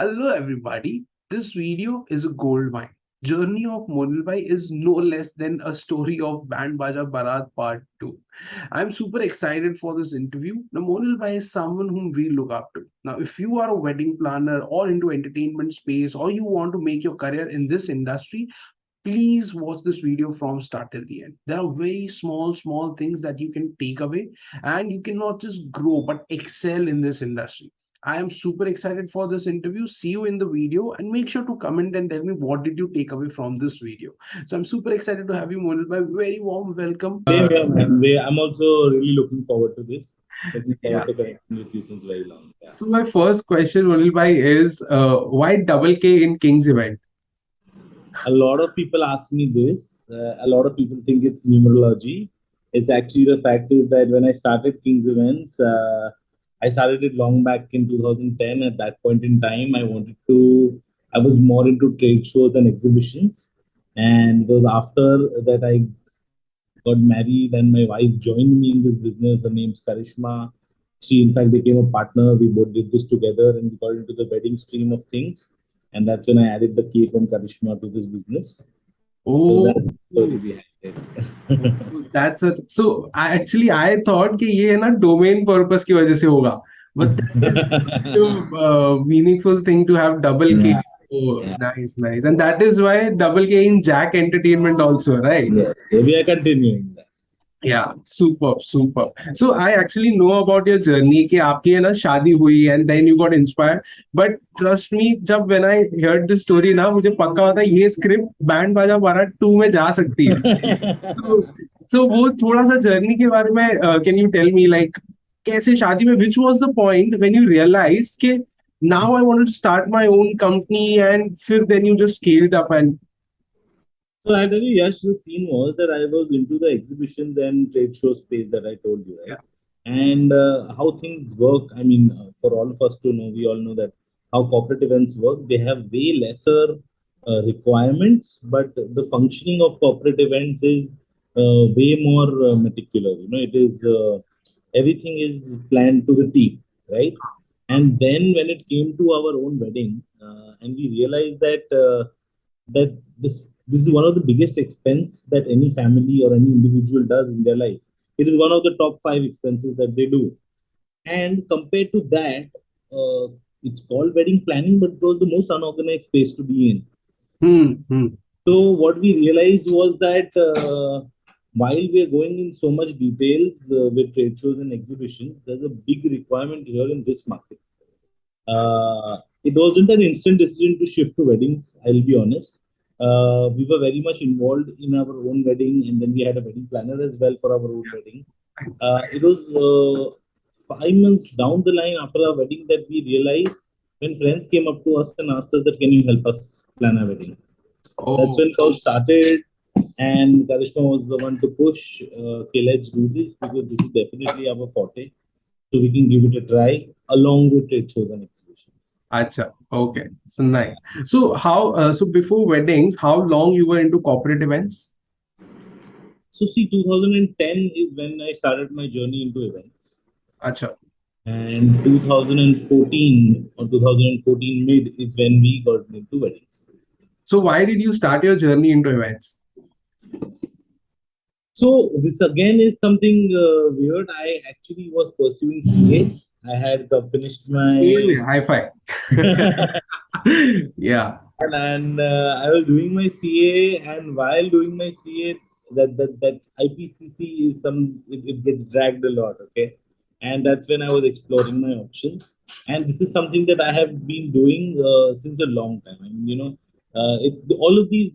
Hello everybody, this video is a gold mine. Journey of Monil Bhai is no less than a story of Band Baja Barat Part 2. I'm super excited for this interview. Now Monil Bhai is someone whom we look up to. Now if you are a wedding planner or into entertainment space or you want to make your career in this industry, please watch this video from start till the end. There are very small things that you can take away, and you can not just grow but excel in this industry. I am super excited for this interview. See you in the video, and make sure to comment and tell me what did you take away from this video. So I'm super excited to have you, Monil. By very warm welcome. Same here, man. I'm also really looking forward to this. Looking Yeah. forward to connecting with you since very long. Yeah. So my first question, Monil Bhai, is why double K in King's event? A lot of people ask me this. A lot of people think it's numerology. It's actually the fact is that when I started King's Events, I started it long back in 2010. At that point in time, I was more into trade shows and exhibitions. And it was after that I got married and my wife joined me in this business. Her name's Karishma. She, in fact, became a partner. We both did this together and we got into the wedding stream of things. And that's when I added the K from Karishma to this business. So Oh, that's the story behind it. that's a so I thought कि ये है ना domain purpose की वजह से होगा, but that is such a meaningful thing to have double K. Yeah, Oh, yeah. nice, and that is why double K in Jack Entertainment also, right? Yes. So we are continuing that. Yeah, super. So I actually know about your journey कि आपकी है ना शादी हुई and then you got inspired. But trust me, जब when I heard this story ना मुझे पक्का होता है ये स्क्रिप्ट बैंड बाजा बारात 2 में जा सकती है. So, so वो थोड़ा सा जर्नी के बारे में can you tell me like कैसे शादी में which was the point when you realized कि now I wanted to start my own company and फिर then you just scaled up and So I tell you, Yash, the scene was that I was into the exhibitions and trade show space that I told you, right? yeah. And how things work. I mean, for all of us to know, we all know that how corporate events work. They have way lesser requirements, but the functioning of corporate events is way more meticulous. You know, it is everything is planned to the T, right? And then when it came to our own wedding, and we realized that this is one of the biggest expense that any family or any individual does in their life. It is one of the top five expenses that they do. And compared to that, it's called wedding planning, but it was the most unorganized space to be in. Hmm. So what we realized was that while we are going in so much details with trade shows and exhibitions, there's a big requirement here in this market. It wasn't an instant decision to shift to weddings, I'll be honest. We were very much involved in our own wedding, and then we had a wedding planner as well for our own wedding. It was 5 months down the line after our wedding that we realized when friends came up to us and asked us that, can you help us plan our wedding? That's Oh. when it all started. And Karishma was the one to push, okay, let's do this because this is definitely our forte. So we can give it a try along with trade shows and exhibitions. Acha, okay. So nice. So so before weddings, how long you were into corporate events? So see, 2010 is when I started my journey into events. Acha. And 2014 or 2014 mid is when we got into weddings. So why did you start your journey into events? So this again is something weird. I actually was pursuing CA. I had finished my Same here, high five. Yeah. and I was doing my CA, and while doing my CA, that IPCC is it gets dragged a lot, okay, and that's when I was exploring my options, and this is something that I have been doing since a long time. I mean, all these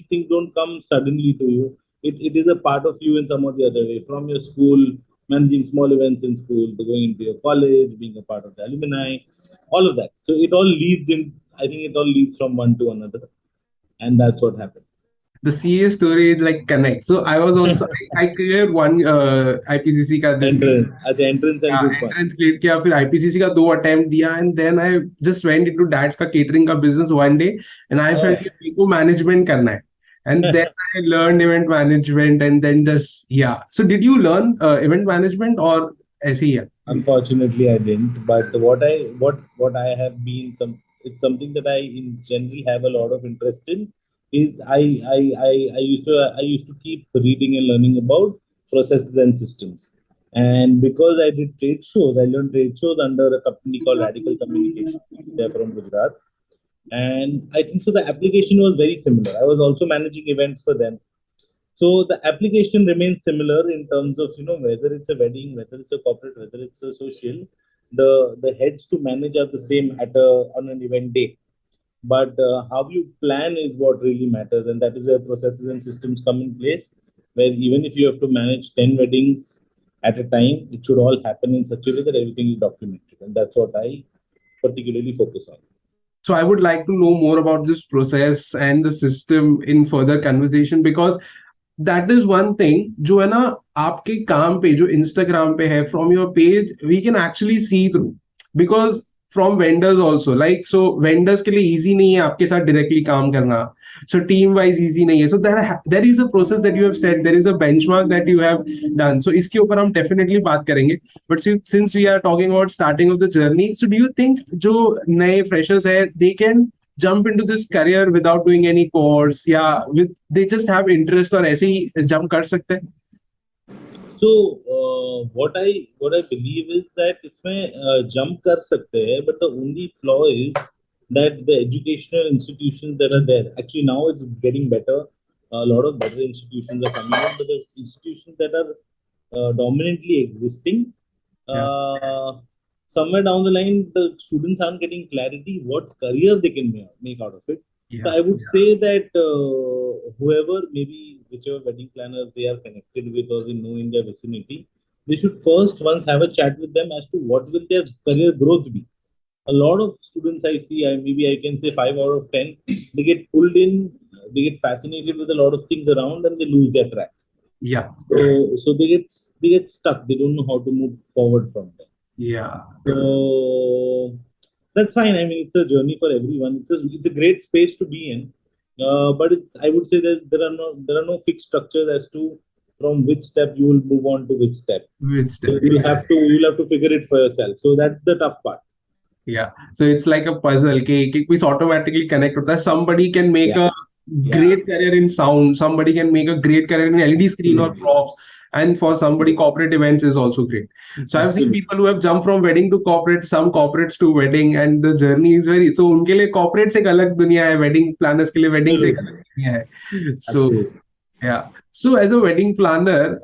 things don't come suddenly to you. It is a part of you in some or the other way, from your school, managing small events in school, to going into your college, being a part of the alumni, all of that. So it all leads in. I think it all leads from one to another, and that's what happened. The CA story is like connect. So I was also I cleared one IPCC का this Entrance and yeah, good fun. entrance cleared किया फिर IPCC का 2 attempt दिया and then I just went into dad's का catering का business one day and I Oh, felt कि मेरे को management करना है and then I learned event management and then just yeah. So did you learn event management or ऐसे ही है? unfortunately, I didn't. But what I have been some it's something that I in general have a lot of interest in. Is I used to keep reading and learning about processes and systems. And because I did trade shows, I learned trade shows under a company called Radical Communication. They're from Gujarat, and I think so. The application was very similar. I was also managing events for them, so the application remains similar in terms of whether it's a wedding, whether it's a corporate, whether it's a social. The heads to manage are the same at a on an event day, but how you plan is what really matters, and that is where processes and systems come in place. Where even if you have to manage 10 weddings at a time, it should all happen in such a way that everything is documented, and that's what I particularly focus on. So I would like to know more about this process and the system in further conversation, because that is one thing जो है ना, आपके काम पे जो Instagram पे है, from your page we can actually see through, because from vendors also, like so vendors के लिए इजी नहीं है आपके साथ डायरेक्टली काम करना, so team wise easy nahi hai, so there is a process that you have said, there is a benchmark that you have done, so iske upar hum definitely baat karenge. But since we are talking about starting of the journey, so do you think jo naye freshers hai, they can jump into this career without doing any course, yeah, with they just have interest और ऐसे ही jump कर सकते हैं? So what I believe is that इसमें jump कर सकते हैं, but the only flaw is that the educational institutions that are there, actually now it's getting better. A lot of better institutions are coming in, but the institutions that are dominantly existing, Yeah, uh, somewhere down the line, the students aren't getting clarity what career they can make out of it. So yeah, I would say that whoever, maybe whichever wedding planner they are connected with or they know in their vicinity, they should first once have a chat with them as to what will their career growth be. A lot of students I see, maybe I can say 5 out of 10, they get pulled in, they get fascinated with a lot of things around, and they lose their track. yeah, So they get stuck. They don't know how to move forward from there. yeah. So that's fine. I mean, it's a journey for everyone. It's a great space to be in. But I would say that there are no fixed structures as to from which step you will move on to which step. With So step, exactly. you'll have to figure it for yourself. So that's the tough part. Yeah. So it's like a puzzle. कि कुछ automatically connect होता है. Somebody can make Yeah, a yeah, great career in sound. Somebody can make a great career in LED screen or props. And for somebody, corporate events is also great. So I've seen absolutely, people who have jumped from wedding to corporate, some corporates to wedding, and the journey is very. So उनके लिए corporate से एक अलग दुनिया है, wedding planners के लिए wedding से एक अलग absolutely, दुनिया है. So absolutely. yeah. So as a wedding planner,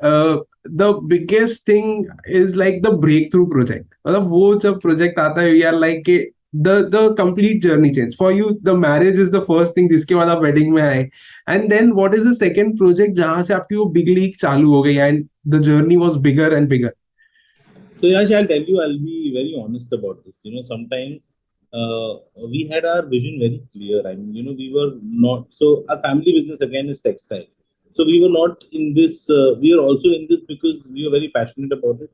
the biggest thing is like the breakthrough project. मतलब वो जब project आता है, we are like कि the complete journey change. For you, the marriage is the first thing जिसके बाद आप wedding में आए. And then what is the second project जहाँ से आपकी वो big league चालू हो गई and the journey was bigger and bigger. So Yash, I'll tell you, I'll be very honest about this. Sometimes we had our vision very clear. I mean, we were not, so our family business again is textile. So we were not in this. We are also in this because we were very passionate about it,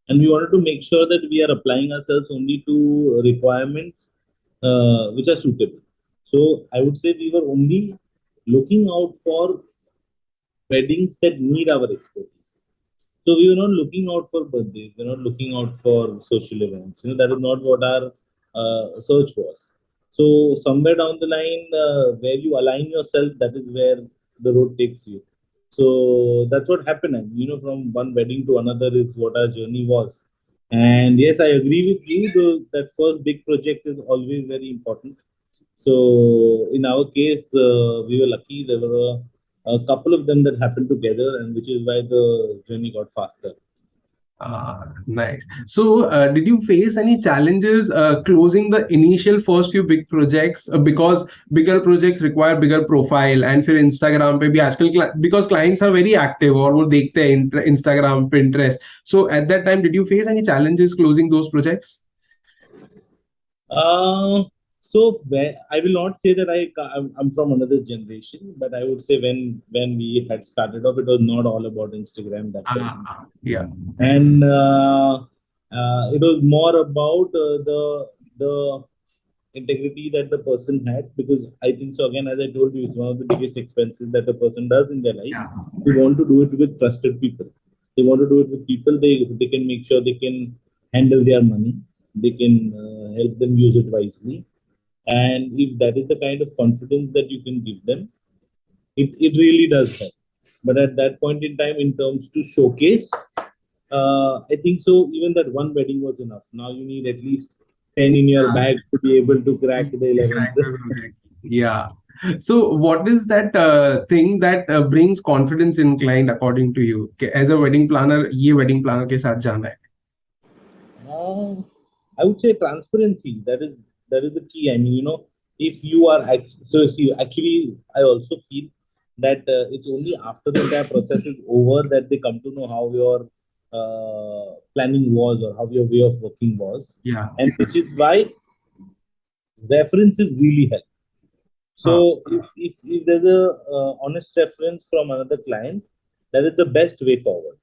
and we wanted to make sure that we are applying ourselves only to requirements which are suitable. So I would say we were only looking out for weddings that need our expertise. So we were not looking out for birthdays. We're not looking out for social events. That is not what our search was. So somewhere down the line, where you align yourself, that is where the road takes you. So that's what happened. And, from one wedding to another is what our journey was. And yes, I agree with you. That first big project is always very important. So in our case, we were lucky. There were a couple of them that happened together, and which is why the journey got faster. Nice. So, did you face any challenges closing the initial first few big projects, because bigger projects require bigger profile, and फिर Instagram पे भी आजकल because clients are very active और वो देखते हैं Instagram, Pinterest. So at that time, did you face any challenges closing those projects? Uh, so I will not say that I'm from another generation, but I would say when we had started off, it was not all about Instagram that time, Yeah. and it was more about the integrity that the person had. Because I think so. Again, as I told you, it's one of the biggest expenses that a person does in their life. Yeah. They want to do it with trusted people. They want to do it with people they can make sure they can handle their money. They can help them use it wisely. And if that is the kind of confidence that you can give them, it really does help. But at that point in time, in terms to showcase, I think so. Even that one wedding was enough. Now you need at least 10 in your Yeah. bag to be able to crack To the 11th. crack the project. Yeah. So, what is that thing that brings confidence in client according to you? As a wedding planner, ये wedding planner के साथ जाना है. I would say transparency. That is the key. I mean, if you are so see, actually, I also feel that it's only after the entire process is over that they come to know how your planning was or how your way of working was, Yeah. and which is why references really help. So Huh. if there's a honest reference from another client, that is the best way forward.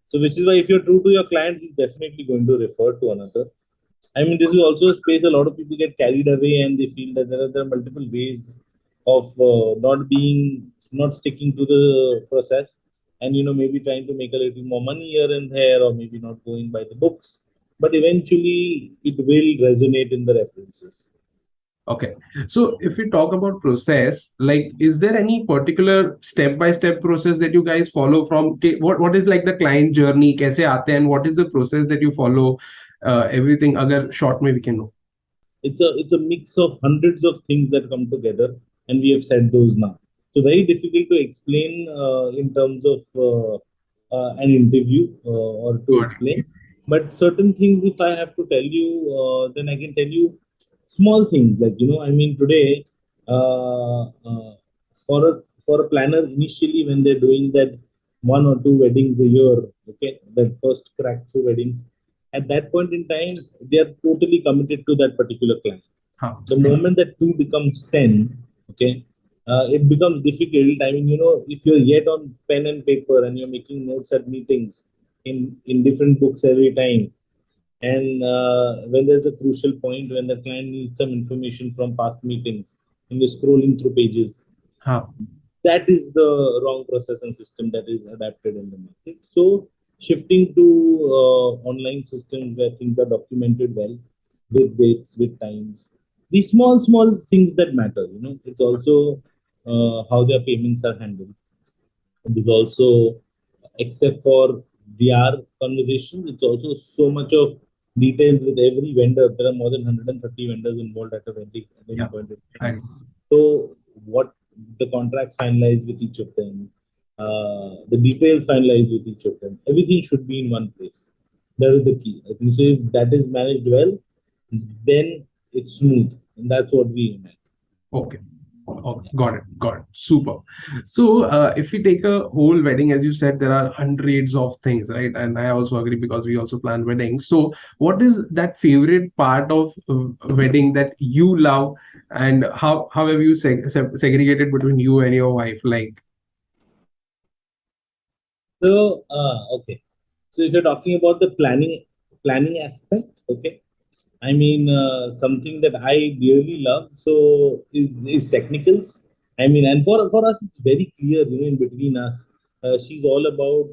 So which is why if you're true to your client, he's definitely going to refer to another. I mean, this is also a space a lot of people get carried away and they feel that there are multiple ways of not sticking to the process, and maybe trying to make a little more money here and there, or maybe not going by the books. But eventually, it will resonate in the references. Okay. So if we talk about process, like, is there any particular step-by-step process that you guys follow from what is like the client journey, कैसे आते हैं, and what is the process that you follow? Everything, अगर short में we can know. It's a mix of hundreds of things that come together, and we have said those now. So very difficult to explain in terms of an interview or to Got it. explain. But certain things, if I have to tell you, then I can tell you small things, like I mean, today uh, uh, for a planner, initially when they're doing that one or two weddings a year, okay, that first crack through weddings, at that point in time, they are totally committed to that particular client. हाँ. The moment that two becomes 10, okay, it becomes difficult. I mean, if you're yet on pen and paper and you're making notes at meetings in different books every time, and when there's a crucial point when the client needs some information from past meetings and you're scrolling through pages, हाँ. that is the wrong process and system that is adapted in the market. So shifting to online systems where things are documented well, with dates, with times, these small things that matter. It's also how their payments are handled. It is also, except for their conversation, it's also so much of details with every vendor. There are more than 130 vendors involved at any Yeah. point in time. I, So what the contracts finalized with each of them, the details finalized with each of them, everything should be in one place. That is the key. I think so. If that is managed well, then it's smooth, and that's what we aim at. okay. Oh, got it. Got it. Super. So, if we take a whole wedding, as you said, there are hundreds of things, right? And I also agree because we also plan weddings. So, what is that favorite part of wedding that you love, and how have you segregated between you and your wife? Like, So, okay. So if you're talking about the planning aspect, okay, I mean, something that I dearly love so is technicals. I mean, and for us, it's very clear, in between us. She's all about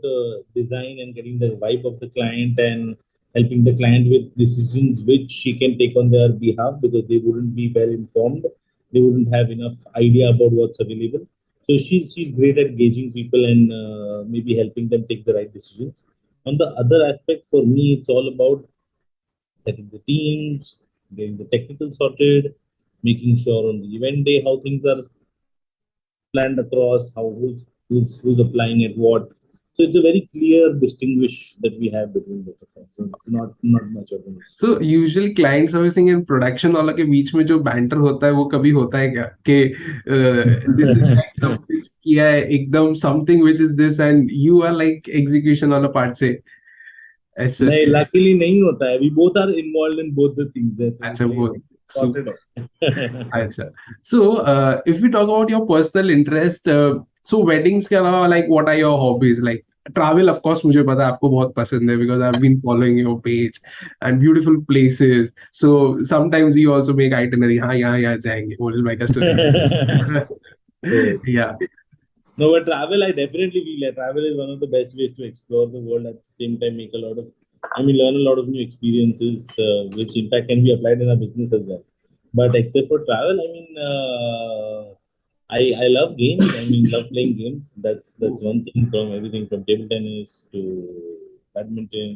design and getting the vibe of the client and helping the client with decisions which she can take on their behalf, because they wouldn't be well informed. They wouldn't have enough idea about what's available. So she's great at gauging people and maybe helping them take the right decisions. On the other aspect, for me, it's all about setting the teams, getting the technical sorted, making sure on the event day how things are planned across, how who's applying at what. So it's a very clear distinguish that we have between both of us. So it's not much of an issue. so usually client servicing and production वाला के बीच में जो banter होता है वो कभी होता है क्या कि this is like सब कुछ किया है एकदम something which is this and you are like execution वाला part से as नहीं, such. luckily नहीं होता है. We both are involved in both the things. ऐसे अच्छा इसलिए वो sorted super. है. अच्छा. So, if we talk about your personal interest, so weddings के अलावा like what are your hobbies? Like travel, of course, मुझे पता है आपको बहुत पसंद है because I've been following your page and beautiful places. So sometimes you also make itinerary. हाँ यहाँ जाएंगे. What is like a story? Yes. Yeah. No, but travel, I definitely feel that travel is one of the best ways to explore the world, at the same time make a learn a lot of new experiences, which in fact can be applied in a business as well. But except for travel, I mean, I love games. I mean, love playing games. That's one thing, from everything from table tennis to badminton.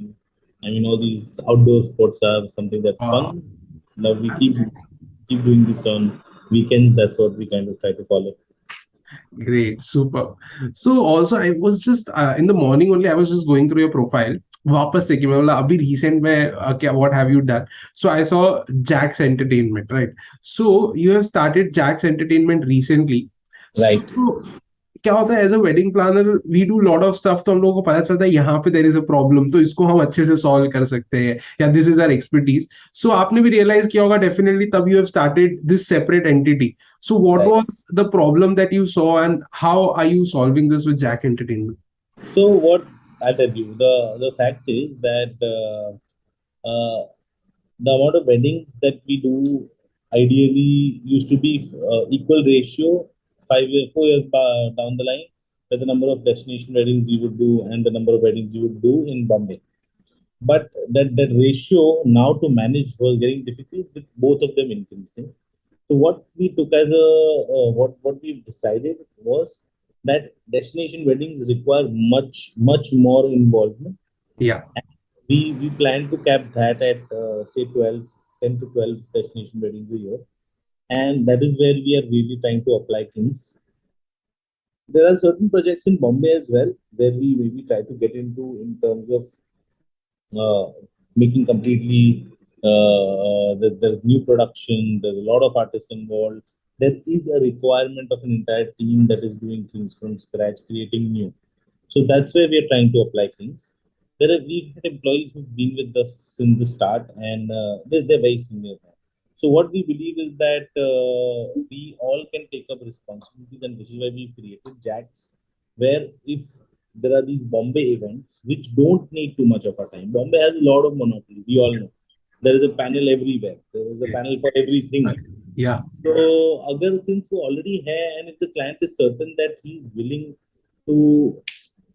I mean, all these outdoor sports are something that's fun. Wow, Love, we that's keep doing this on weekends. That's what we kind of try to follow. great, super. So also I was just in the morning only I was just going through your profile. वापस से कि मैं बोला अभी recent में क्या what have you done? So I saw Jack's Entertainment, right? So you have started Jack's Entertainment recently. Right. So क्या होता है as a wedding planner we do lot of stuff तो हम लोगों को पता चलता है यहाँ पे देयर इज अ प्रॉब्लम तो इसको हम अच्छे से सॉल्व कर सकते हैं या this is our expertise so आपने भी रियलाइज किया होगा डेफिनेटली तब you have started this separate entity so what Right. Was the problem that you saw and how are you solving this with Jack Entertainment So what I tell you, the fact is that the amount of weddings that we do ideally used to be equal ratio 5 years, 4 years down the line, with the number of destination weddings you would do and the number of weddings you would do in Bombay. But that ratio now to manage was getting difficult with both of them increasing. So what we took as a what we decided was that destination weddings require much more involvement. या We plan to cap that at say 12, 10 to 12 destination weddings a year, and that is where we are really trying to apply things. There are certain projects in Bombay as well where we maybe try to get into in terms of uh, making completely there's new production, there's a lot of artists involved. There is a requirement of an entire team that is doing things from scratch, creating new. So that's where we are trying to apply things. We've had employees who've been with us since the start, and they're very senior now. So what we believe is that we all can take up responsibilities, and this is why we created Jacks, where if there are these Bombay events which don't need too much of our time. Bombay has a lot of monopoly. We all know there is a panel everywhere. There is a panel for everything. या So, agar since you already have, and if the client is certain that he's willing to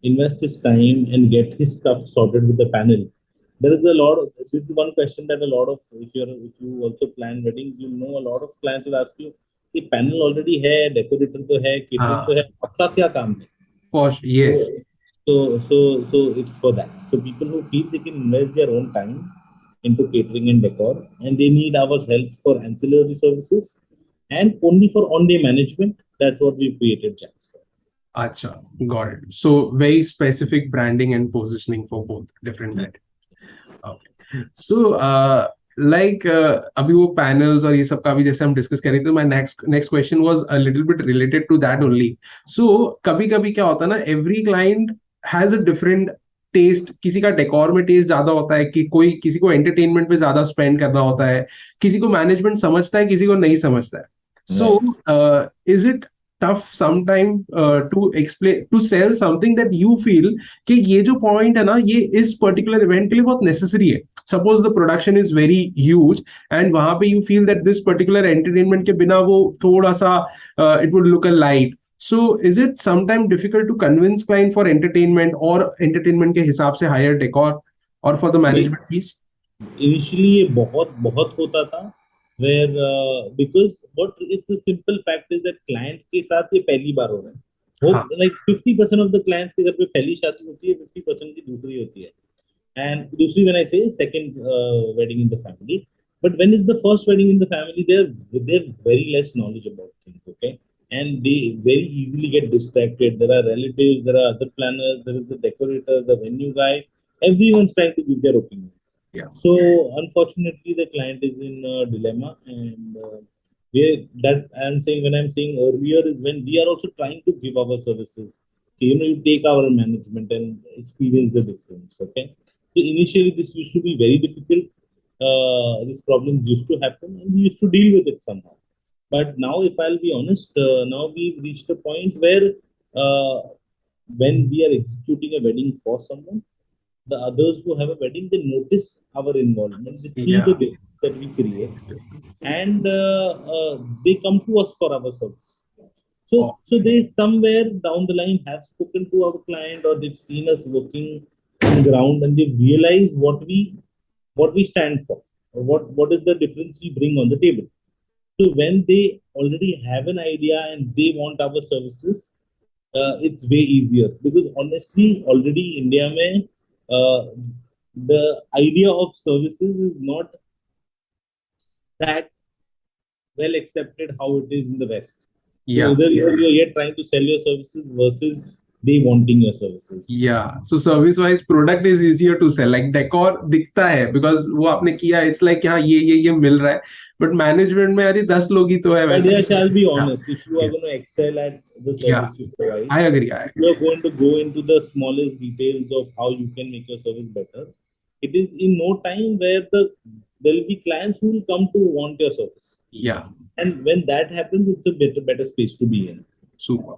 invest his time and get his stuff sorted with the panel, there is a lot of. This is one question that a lot of, if you also plan weddings, you know, a lot of clients will ask you, कि panel already है, decorator तो है, catering तो हाँ है, आपका क्या काम है? For So, yes so it's for that. So people who feel they can invest their own time into catering and decor, and they need our help for ancillary services and only for on-day management. That's what we created Jacks for. अच्छा got it so very specific branding and positioning for both different Okay. So, like अभी वो panels और ये सब का भी जैसे हम डिस्कस कर रहे थे तो my next question was a little bit related to that only. So कभी कभी क्या होता है ना every client has a different taste किसी का डेकोर में टेस्ट ज्यादा होता है कि कोई किसी को एंटरटेनमेंट पे ज्यादा स्पेंड करना होता है किसी को मैनेजमेंट समझता है किसी को नहीं समझता है so Right. Is it tough sometime to explain to sell something that you feel कि ये जो पॉइंट है ना ये इस पर्टिकुलर इवेंट के लिए बहुत नेसेसरी है suppose the production is very huge and वहां पे you feel that this particular entertainment के बिना वो थोड़ा सा it would look a light so is it sometimes difficult to convince client for entertainment or entertainment के हिसाब से higher decor or for the नहीं, management piece? initially ये बहुत बहुत होता था, where because what it's a simple fact is that client के साथ ये पहली बार हो रहा है. वो हाँ like 50% of the clients के घर पे पहली शादी होती है, 50% की दूसरी होती है. And दूसरी when I say second wedding in the family, but when is the first wedding in the family, they're very less knowledge about things, okay, and they very easily get distracted. There are relatives, there are other planners, there is the decorator, the venue guy. Everyone's trying to give their opinion. yeah So unfortunately, the client is in a dilemma, and where that I'm saying when I'm saying earlier is when we are also trying to give our services. So, you take our management and experience the difference. Okay. So initially, this used to be very difficult. These problems used to happen, and we used to deal with it somehow. But now, if I'll be honest, now we've reached a point where uh, when we are executing a wedding for someone, the others who have a wedding, they notice our involvement, they see the yeah difference that we create, and they come to us for our service. So, oh, so they somewhere down the line have spoken to our client, or they've seen us working on ground, and they've realized what we stand for, or what is the difference we bring on the table. So when they already have an idea and they want our services, it's way easier, because honestly, already India mein, the idea of services is not that well accepted how it is in the West. So Yeah. either you're yet trying to sell your services versus they wanting your services. Yeah, so service wise product is easier to sell. Like decor दिखता है because वो आपने किया, it's like हाँ ये मिल रहा है, but management में अरे 10 लोग ही तो है But वैसा yeah, नहीं shall be है. honest, if you are Yeah, going to excel at the yeah, service you provide, I agree, I if agree. you are going to go into the smallest details of how you can make your service better, it is in no time where there will be clients who will come to want your service. Yeah, And when that happens, it's a better space to be in. super.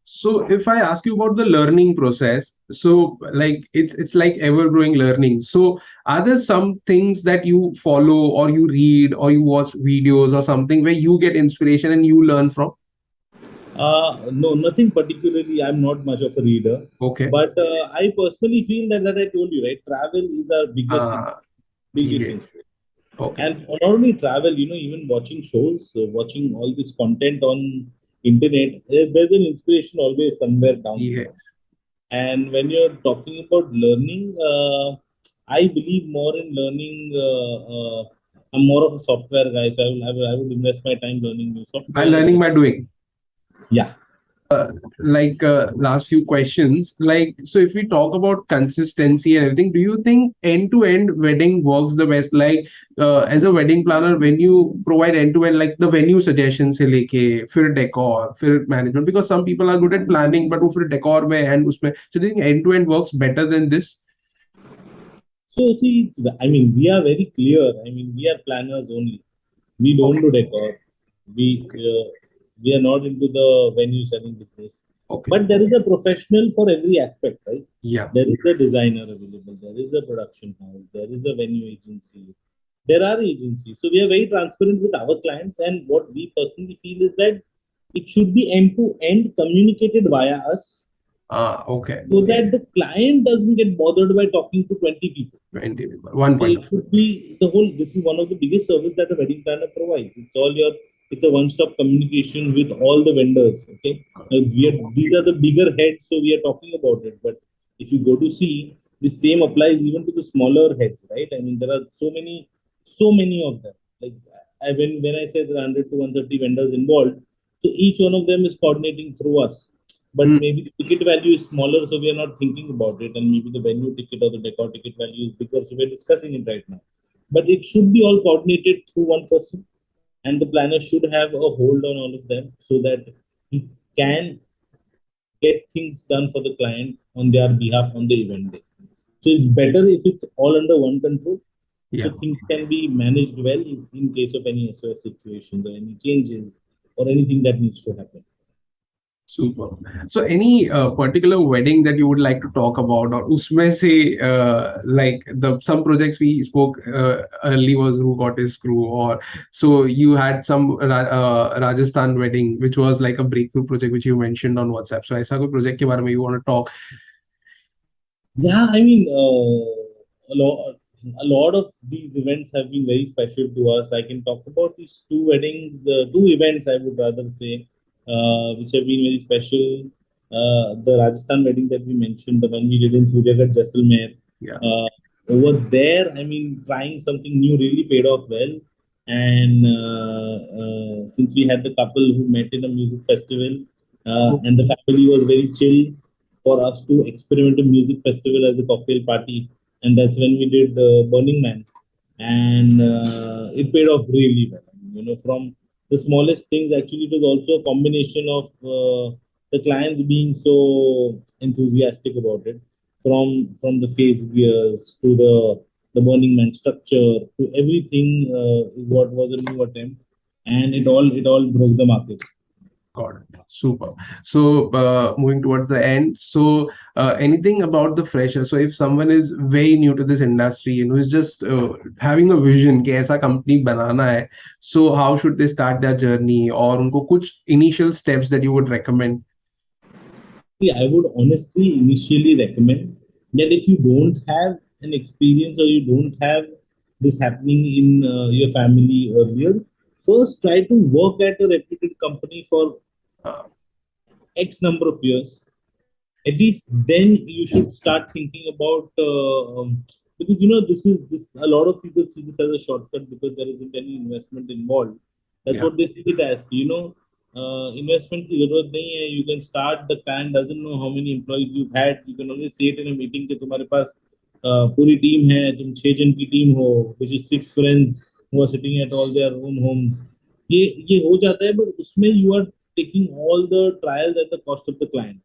So if I ask you about the learning process, so like it's like ever growing learning. So are there some things that you follow or you read or you watch videos or something where you get inspiration and you learn from? No, nothing particularly. I'm not much of a reader, Okay. but I personally feel that I told you, right, travel is our Ah, biggest yeah. inspiration. Okay. And not only travel, even watching shows, watching all this content on internet, there's an inspiration always somewhere down below. Yes. And when you're talking about learning, I believe more in learning. I'm more of a software guy, so I would invest my time learning new By software. learning by doing. Yeah. Last few questions, like, so if we talk about consistency and everything, do you think end to end wedding works the best? Like, as a wedding planner, when you provide end to end, like the venue suggestions se leke फिर decor फिर management, because some people are good at planning but वो फिर decor में and उसमें, so do you think end to end works better than this? So see, I mean, we are very clear. I mean, we are planners only. We don't Okay. do decor. We Okay. uh, we are not into the venue selling business. Okay. But there is a professional for every aspect, right? Yeah. There is a designer available. There is a production house. There is a venue agency. There are agencies. So we are very transparent with our clients. And what we personally feel is that it should be end to end communicated via us, Okay. so that the client doesn't get bothered by talking to 20 people. 20 people, one So point it of view. should be the whole. This is one of the biggest service that a wedding planner provides. It's a one-stop communication with all the vendors. Okay, now, these are the bigger heads, so we are talking about it. But if you go to see, the same applies even to the smaller heads, right? I mean, there are so many of them. Like when I say there are 100 to 130 vendors involved, so each one of them is coordinating through us, but Hmm. maybe the ticket value is smaller, so we are not thinking about it, and maybe the venue ticket or the decor ticket value is bigger, so we're discussing it right now. But it should be all coordinated through one person, and the planner should have a hold on all of them so that he can get things done for the client on their behalf on the event day. So it's better if it's all under one control, so Yeah. things can be managed well if in case of any SOS situations or any changes or anything that needs to happen. Super. So any particular wedding that you would like to talk about, or उसमें से like the some projects we spoke early was who got his screw, or so you had some Rajasthan wedding which was like a breakthrough project which you mentioned on WhatsApp. So ऐसा कोई project के बारे में you want to talk? Yeah, I mean, a lot of these events have been very special to us. I can talk about these two weddings, the two events I would rather say, which have been very special. The Rajasthan wedding that we mentioned, the one we did in Suryagarh, Jaisalmer. Yeah. Uh, Over there, I mean, trying something new really paid off well. And since we had the couple who met in a music festival, Oh, and the family was very chill for us to experiment a music festival as a cocktail party, and that's when we did Burning Man, and it paid off really well. From the smallest things, actually, it was also a combination of the clients being so enthusiastic about it, from the face gears to the Burning Man structure to everything is what was a new attempt, and it all broke the market. got it. Super. So moving towards the end, so anything about the fresher? So if someone is very new to this industry, is just having a vision कि ऐसा company बनाना है, so how should they start their journey, और उनको कुछ initial steps that you would recommend? See, I would honestly initially recommend that if you don't have an experience or you don't have this happening in your family earlier, first try to work at a reputed company for Uh, X number of years. At least then you should start thinking about because this is this a lot of people see this as a shortcut because there isn't any investment involved. That's yeah, what they see it as. Investment की जरूरत नहीं है. You can start. The client doesn't know how many employees you've had. You can only say it in a meeting कि तुम्हारे पास पूरी team है, तुम 6 जन की टीम हो, which is 6 friends who are sitting at all their own homes. ये हो जाता है, but उसमें you are taking all the trials at the cost of the client.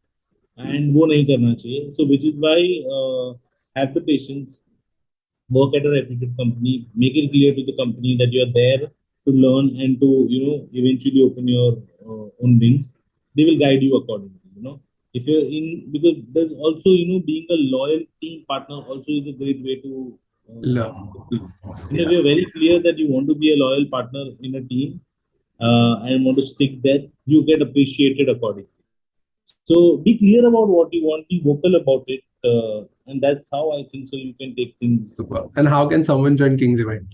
And वो नहीं करना चाहिए. So which is why have the patience, work at a reputed company, make it clear to the company that you are there to learn and to eventually open your own wings. They will guide you accordingly. If you're in, because there's also being a loyal team partner also is a great way to learn. if Yeah, you're very clear that you want to be a loyal partner in a team and want to stick there, you get appreciated accordingly. So be clear about what you want, be vocal about it, and that's how I think so you can take things. super. And how can someone join King's event?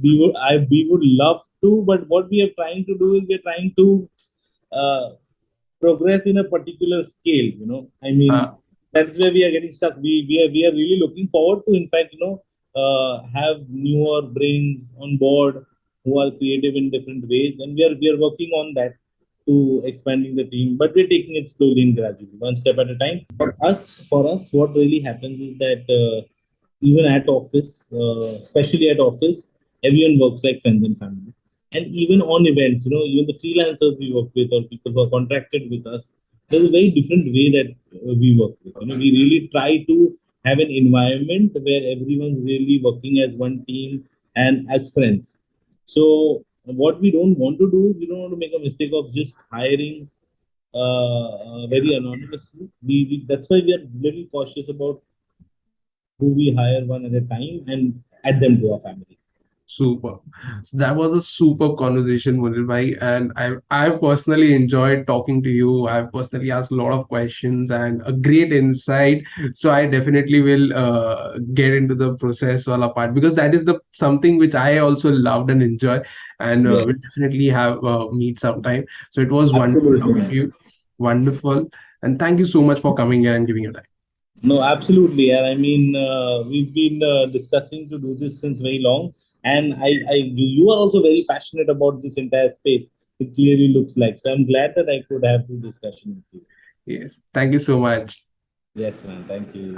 We would love to, but what we are trying to do is we're trying to uh, progress in a particular scale. I mean, Uh, that's where we are getting stuck. We are really looking forward to, in fact, have newer brains on board who are creative in different ways, and we are working on that to expanding the team. But we're taking it slowly and gradually, one step at a time. For us, what really happens is that even at office, especially at office, everyone works like friends and family. And even on events, even the freelancers we work with or people who are contracted with us, there's a very different way that we work with. We really try to have an environment where everyone's really working as one team and as friends. So what we don't want to do is we don't want to make a mistake of just hiring very anonymously. That's why we are little cautious about who we hire one at a time and add them to our family. Super. So that was a super conversation, Monil bhai, and I personally enjoyed talking to you. I've personally asked a lot of questions and a great insight. So I definitely will get into the process wala part because that is the something which I also loved and enjoy, and Yeah, we'll definitely have meet sometime. So it was wonderful absolutely, talking to man. you. Wonderful, and thank you so much for coming here and giving your time. No, absolutely. And I mean, we've been discussing to do this since very long. And you are also very passionate about this entire space. It clearly looks like. So I'm glad that I could have this discussion with you. Yes, thank you so much. Yes, man. Thank you.